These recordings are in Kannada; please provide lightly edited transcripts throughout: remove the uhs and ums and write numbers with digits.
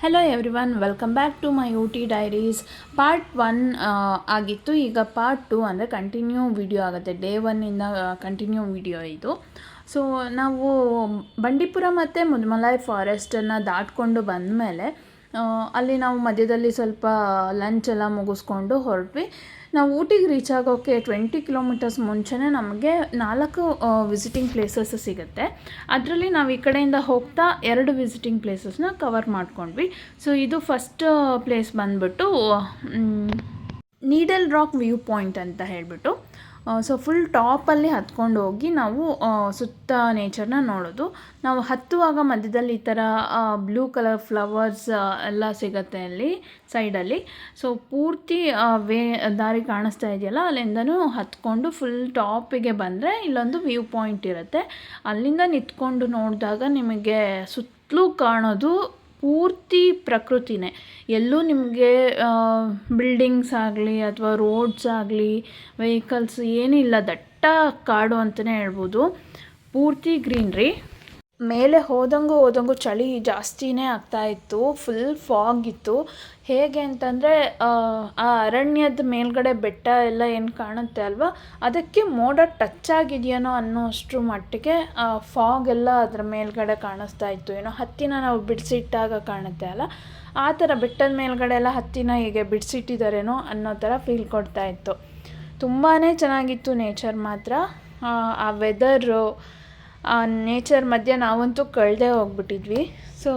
Hello everyone, welcome back to my Ooty diaries. Part 1 ಆಗಿತ್ತು. ಈಗ ಪಾರ್ಟ್ 2 ಅಂದರೆ ಕಂಟಿನ್ಯೂ ವಿಡಿಯೋ ಆಗುತ್ತೆ. ಡೇ 1ಇಂದ ಕಂಟಿನ್ಯೂ ವಿಡಿಯೋ ಇದು. ಸೊ ನಾವು ಬಂಡೀಪುರ ಮತ್ತು ಮುದುಮಲೈ ಫಾರೆಸ್ಟನ್ನು ದಾಟ್ಕೊಂಡು ಬಂದಮೇಲೆ ಅಲ್ಲಿ ನಾವು ಮಧ್ಯದಲ್ಲಿ ಸ್ವಲ್ಪ ಲಂಚ್ ಎಲ್ಲ ಮುಗಿಸ್ಕೊಂಡು ಹೊರಟ್ವಿ. ನಾವು ಊಟಿಗೆ ರೀಚ್ ಆಗೋಕ್ಕೆ 20 ಕಿಲೋಮೀಟರ್ಸ್ ಮುಂಚೆನೇ ನಮಗೆ 4 ವಿಸಿಟಿಂಗ್ ಪ್ಲೇಸಸ್ ಸಿಗುತ್ತೆ. ಅದರಲ್ಲಿ ನಾವು ಈ ಕಡೆಯಿಂದ ಹೋಗ್ತಾ 2 ವಿಸಿಟಿಂಗ್ ಪ್ಲೇಸಸ್ನ ಕವರ್ ಮಾಡ್ಕೊಂಡ್ವಿ. ಸೊ ಇದು ಫಸ್ಟ್ ಪ್ಲೇಸ್ ಬಂದ್ಬಿಟ್ಟು ನೀಡಲ್ ರಾಕ್ ವ್ಯೂ ಪಾಯಿಂಟ್ ಅಂತ ಹೇಳಿಬಿಟ್ಟು. ಸೊ ಫುಲ್ ಟಾಪಲ್ಲಿ ಹತ್ಕೊಂಡು ಹೋಗಿ ನಾವು ಸುತ್ತ ನೇಚರ್ನ ನೋಡೋದು. ನಾವು ಹತ್ತುವಾಗ ಮಧ್ಯದಲ್ಲಿ ಈ ಥರ ಬ್ಲೂ ಕಲರ್ ಫ್ಲವರ್ಸ್ ಎಲ್ಲ ಸಿಗುತ್ತೆ ಅಲ್ಲಿ ಸೈಡಲ್ಲಿ. ಸೊ ಪೂರ್ತಿ ದಾರಿ ಕಾಣಿಸ್ತಾ ಇದೆಯಲ್ಲ, ಅಲ್ಲಿಂದನೂ ಹತ್ಕೊಂಡು ಫುಲ್ ಟಾಪಿಗೆ ಬಂದರೆ ಇಲ್ಲೊಂದು ವ್ಯೂ ಪಾಯಿಂಟ್ ಇರುತ್ತೆ. ಅಲ್ಲಿಂದ ನಿಂತ್ಕೊಂಡು ನೋಡಿದಾಗ ನಿಮಗೆ ಸುತ್ತಲೂ ಕಾಣೋದು ಪೂರ್ತಿ ಪ್ರಕೃತಿನೇ. ಎಲ್ಲೂ ನಿಮಗೆ ಬಿಲ್ಡಿಂಗ್ಸ್ ಆಗಲಿ ಅಥವಾ ರೋಡ್ಸ್ ಆಗಲಿ ವೆಹಿಕಲ್ಸ್ ಏನಿಲ್ಲ, ದಟ್ಟ ಕಾಡು ಅಂತಲೇ ಹೇಳ್ಬೋದು. ಪೂರ್ತಿ ಗ್ರೀನ್ರಿ. ಮೇಲೆ ಹೋದಂಗೂ ಚಳಿ ಜಾಸ್ತಿನೇ ಆಗ್ತಾಯಿತ್ತು. ಫುಲ್ ಫಾಗ್ ಇತ್ತು. ಹೇಗೆ ಅಂತಂದರೆ ಆ ಅರಣ್ಯದ ಮೇಲ್ಗಡೆ ಬೆಟ್ಟ ಎಲ್ಲ ಏನು ಕಾಣುತ್ತೆ ಅಲ್ವಾ, ಅದಕ್ಕೆ ಮೋಡ ಟಚ್ ಆಗಿದೆಯೇನೋ ಅನ್ನೋ ಅಷ್ಟರ ಮಟ್ಟಿಗೆ ಫಾಗ್ ಎಲ್ಲ ಅದರ ಮೇಲ್ಗಡೆ ಕಾಣಿಸ್ತಾ ಇತ್ತು. ಏನೋ ಹತ್ತಿನ ನಾವು ಬಿಡಿಸಿಟ್ಟಾಗ ಕಾಣುತ್ತೆ ಅಲ್ಲ, ಆ ಥರ ಬೆಟ್ಟದ ಮೇಲ್ಗಡೆ ಎಲ್ಲ ಹತ್ತಿನ ಹೀಗೆ ಬಿಡಿಸಿಟ್ಟಿದ್ದಾರೇನೋ ಅನ್ನೋ ಥರ ಫೀಲ್ ಕೊಡ್ತಾ ಇತ್ತು. ತುಂಬಾ ಚೆನ್ನಾಗಿತ್ತು ನೇಚರ್ ಮಾತ್ರ. ಆ ವೆದರು, ಆ ನೇಚರ್ ಮಧ್ಯೆ ನಾವಂತೂ ಕಳೆದೇ ಹೋಗ್ಬಿಟ್ಟಿದ್ವಿ. ಸೊ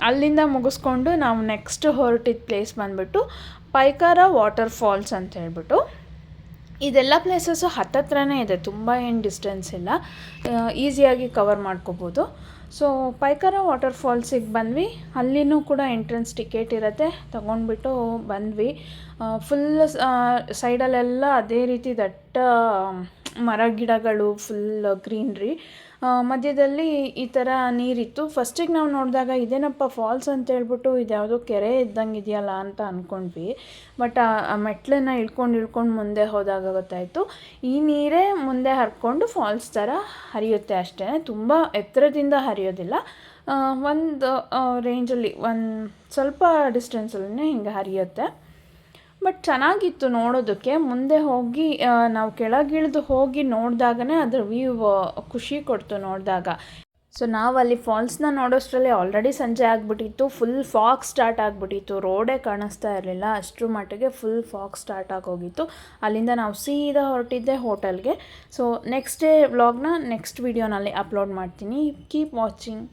ಅಲ್ಲಿಂದ ಮುಗಿಸ್ಕೊಂಡು ನಾವು ನೆಕ್ಸ್ಟ್ ಹೊರಟಿದ್ದ ಪ್ಲೇಸ್ ಬಂದುಬಿಟ್ಟು ಪೈಕಾರ ವಾಟರ್ ಫಾಲ್ಸ್ ಅಂತ ಹೇಳ್ಬಿಟ್ಟು. ಇದೆಲ್ಲ ಪ್ಲೇಸಸ್ಸು ಹತ್ತತ್ರನೇ ಇದೆ, ತುಂಬ ಏನು ಡಿಸ್ಟೆನ್ಸ್ ಇಲ್ಲ, ಈಸಿಯಾಗಿ ಕವರ್ ಮಾಡ್ಕೋಬೋದು. ಸೊ ಪೈಕಾರ ವಾಟರ್ ಫಾಲ್ಸಿಗೆ ಬಂದ್ವಿ. ಅಲ್ಲಿನೂ ಕೂಡ ಎಂಟ್ರೆನ್ಸ್ ಟಿಕೆಟ್ ಇರುತ್ತೆ, ತೊಗೊಂಡ್ಬಿಟ್ಟು ಬಂದ್ವಿ. ಫುಲ್ ಸೈಡಲ್ಲೆಲ್ಲ ಅದೇ ರೀತಿ ದಟ್ಟ ಮರ ಗಿಡಗಳು, ಫುಲ್ ಗ್ರೀನ್ರಿ. ಮಧ್ಯದಲ್ಲಿ ಈ ಥರ ನೀರಿತ್ತು. ಫಸ್ಟಿಗೆ ನಾವು ನೋಡಿದಾಗ ಇದೇನಪ್ಪ ಫಾಲ್ಸ್ ಅಂತ ಹೇಳ್ಬಿಟ್ಟು ಇದ್ಯಾವುದೋ ಕೆರೆ ಇದ್ದಂಗೆ ಇದೆಯಲ್ಲ ಅಂತ ಅಂದ್ಕೊಂಡ್ವಿ. ಬಟ್ ಆ ಮೆಟ್ಲನ್ನು ಇಳ್ಕೊಂಡು ಮುಂದೆ ಹೋದಾಗ ಗೊತ್ತಾಯಿತು, ಈ ನೀರೇ ಮುಂದೆ ಹರ್ಕೊಂಡು ಫಾಲ್ಸ್ ಥರ ಹರಿಯುತ್ತೆ ಅಷ್ಟೇ. ತುಂಬ ಎತ್ತರದಿಂದ ಹರಿಯೋದಿಲ್ಲ, ಒಂದು ರೇಂಜಲ್ಲಿ ಒಂದು ಸ್ವಲ್ಪ ಡಿಸ್ಟೆನ್ಸಲ್ಲೇ ಹಿಂಗೆ ಹರಿಯುತ್ತೆ. ಬಟ್ ಚೆನ್ನಾಗಿತ್ತು ನೋಡೋದಕ್ಕೆ. ಮುಂದೆ ಹೋಗಿ ನಾವು ಕೆಳಗಿಳಿದು ಹೋಗಿ ನೋಡಿದಾಗನೇ ಅದರ ವ್ಯೂ ಖುಷಿ ಕೊಡ್ತು ನೋಡಿದಾಗ. ಸೊ ನಾವಲ್ಲಿ ಫಾಲ್ಸ್ನ ನೋಡೋಷ್ಟರಲ್ಲಿ ಆಲ್ರೆಡಿ ಸಂಜೆ ಆಗಿಬಿಟ್ಟಿತ್ತು. ಫುಲ್ ಫಾಗ್ ಸ್ಟಾರ್ಟ್ ಆಗಿಬಿಟ್ಟಿತ್ತು, ರೋಡೇ ಕಾಣಿಸ್ತಾ ಇರಲಿಲ್ಲ, ಅಷ್ಟರ ಮಟ್ಟಿಗೆ ಫುಲ್ ಫಾಗ್ ಸ್ಟಾರ್ಟ್ ಆಗೋಗಿತ್ತು. ಅಲ್ಲಿಂದ ನಾವು ಸೀದಾ ಹೊರಟಿದ್ದೆ ಹೋಟೆಲ್ಗೆ. ಸೊ ನೆಕ್ಸ್ಟ್ ಡೇ ವ್ಲಾಗ್ನ ನೆಕ್ಸ್ಟ್ ವೀಡಿಯೋನಲ್ಲಿ ಅಪ್ಲೋಡ್ ಮಾಡ್ತೀನಿ. Keep watching.